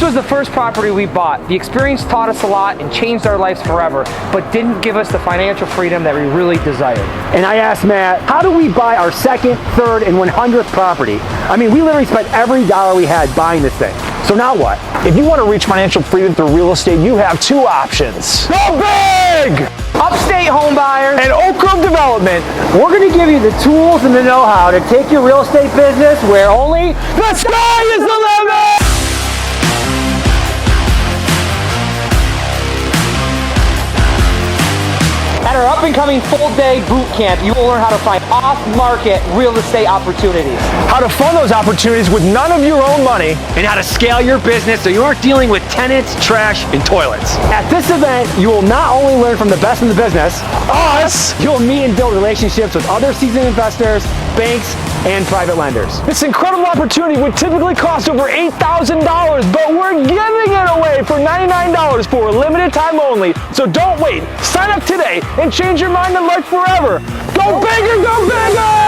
was the first property we bought. The experience taught us a lot and changed our lives forever, but didn't give us the financial freedom that we really desired. And I asked Matt, how do we buy our second, third, and 100th property? I mean, we literally spent every dollar we had buying this thing. So now what? If you want to reach financial freedom through real estate, you have two options. Go big! Upstate home buyers And OakGrove Development. We're going to give you the tools and the know-how to take your real estate business where only The sky is the limit! At our up-and-coming full-day boot camp, you will learn how to find off-market real estate opportunities. How to fund those opportunities with none of your own money. And how to scale your business so you aren't dealing with tenants, trash, and toilets. At this event, you will not only learn from the best in the business, Us! you'll meet and build relationships with other seasoned investors, banks, and private lenders. This incredible opportunity would typically cost over $8,000, but we're giving it away for $99 for a limited time only. So don't wait. Sign up today and change your mind and life forever. Go bigger, go bigger!